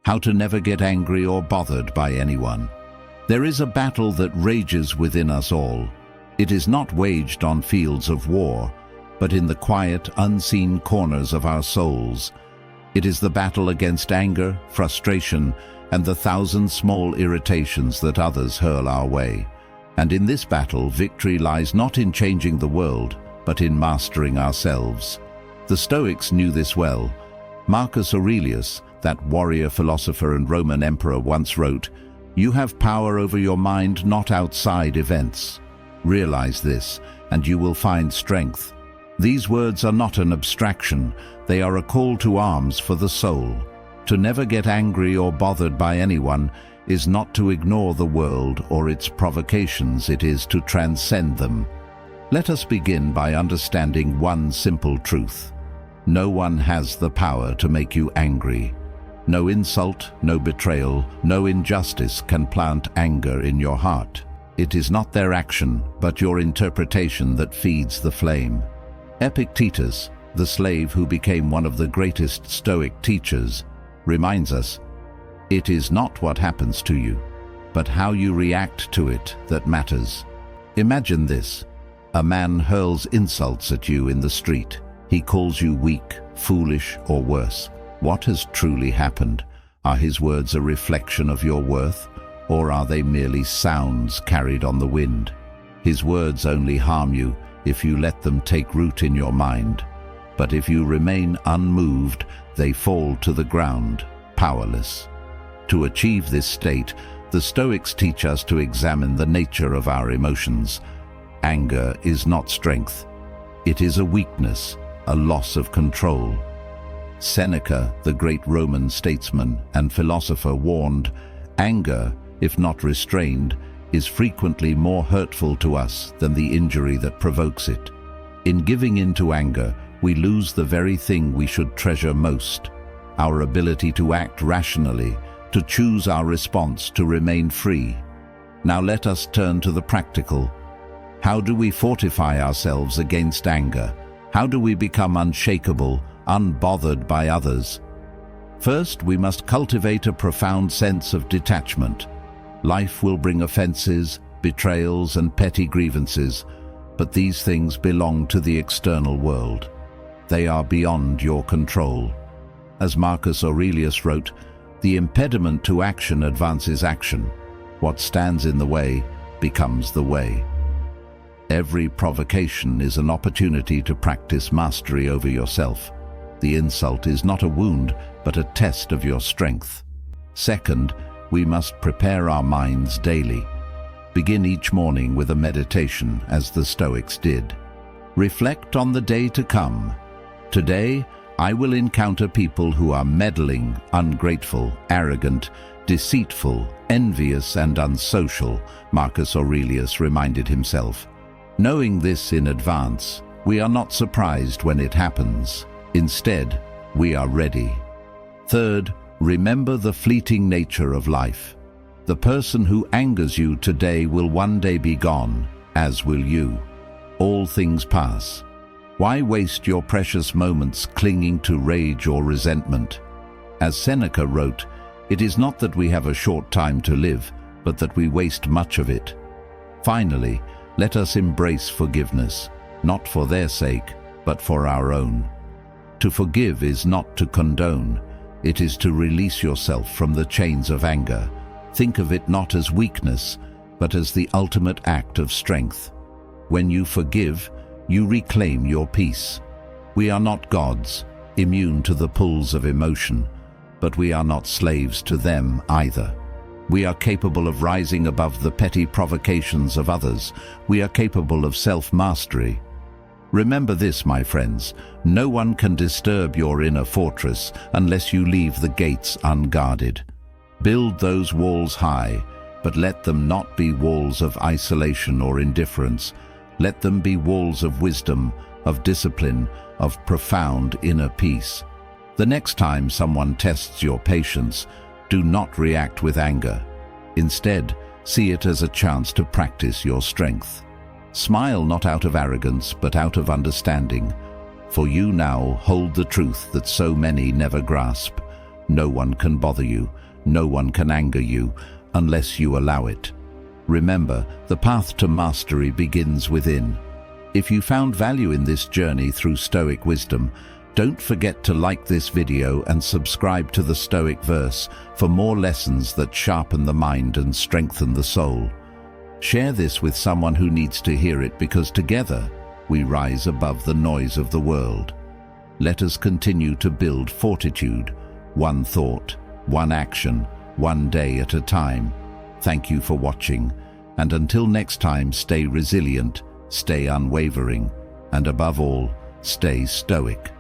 How to never get angry or bothered by anyone. There is a battle that rages within us all. It is not waged on fields of war, but in the quiet, unseen corners of our souls. It is the battle against anger, frustration, and the thousand small irritations that others hurl our way. And in this battle, victory lies not in changing the world, but in mastering ourselves. The Stoics knew this well. Marcus Aurelius, that warrior philosopher and Roman emperor, once wrote, "You have power over your mind, not outside events. Realize this, and you will find strength." These words are not an abstraction, they are a call to arms for the soul. To never get angry or bothered by anyone is not to ignore the world or its provocations, it is to transcend them. Let us begin by understanding one simple truth. No one has the power to make you angry. No insult, no betrayal, no injustice can plant anger in your heart. It is not their action, but your interpretation that feeds the flame. Epictetus, the slave who became one of the greatest Stoic teachers, reminds us, it is not what happens to you, but how you react to it that matters. Imagine this. A man hurls insults at you in the street. He calls you weak, foolish, or worse. What has truly happened? Are his words a reflection of your worth, or are they merely sounds carried on the wind? His words only harm you if you let them take root in your mind. But if you remain unmoved, they fall to the ground, powerless. To achieve this state, the Stoics teach us to examine the nature of our emotions. Anger is not strength. It is a weakness, a loss of control. Seneca, the great Roman statesman and philosopher, warned, anger, if not restrained, is frequently more hurtful to us than the injury that provokes it. In giving in to anger, we lose the very thing we should treasure most, our ability to act rationally, to choose our response, to remain free. Now let us turn to the practical. How do we fortify ourselves against anger? How do we become unshakable, unbothered by others? First, we must cultivate a profound sense of detachment. Life will bring offenses, betrayals, and petty grievances, but these things belong to the external world. They are beyond your control. As Marcus Aurelius wrote, the impediment to action advances action. What stands in the way becomes the way. Every provocation is an opportunity to practice mastery over yourself. The insult is not a wound, but a test of your strength. Second, we must prepare our minds daily. Begin each morning with a meditation, as the Stoics did. Reflect on the day to come. Today, I will encounter people who are meddling, ungrateful, arrogant, deceitful, envious, and unsocial, Marcus Aurelius reminded himself. Knowing this in advance, we are not surprised when it happens. Instead, we are ready. Third, remember the fleeting nature of life. The person who angers you today will one day be gone, as will you. All things pass. Why waste your precious moments clinging to rage or resentment? As Seneca wrote, it is not that we have a short time to live, but that we waste much of it. Finally, let us embrace forgiveness, not for their sake, but for our own. To forgive is not to condone, it is to release yourself from the chains of anger. Think of it not as weakness, but as the ultimate act of strength. When you forgive, you reclaim your peace. We are not gods, immune to the pulls of emotion, but we are not slaves to them either. We are capable of rising above the petty provocations of others. We are capable of self-mastery. Remember this, my friends, no one can disturb your inner fortress unless you leave the gates unguarded. Build those walls high, but let them not be walls of isolation or indifference. Let them be walls of wisdom, of discipline, of profound inner peace. The next time someone tests your patience, do not react with anger. Instead, see it as a chance to practice your strength. Smile not out of arrogance, but out of understanding, for you now hold the truth that so many never grasp. No one can bother you, no one can anger you, unless you allow it. Remember, the path to mastery begins within. If you found value in this journey through Stoic wisdom, don't forget to like this video and subscribe to the Stoic Verse for more lessons that sharpen the mind and strengthen the soul. Share this with someone who needs to hear it, because together we rise above the noise of the world. Let us continue to build fortitude, one thought, one action, one day at a time. Thank you for watching, and until next time, stay resilient, stay unwavering, and above all, stay stoic.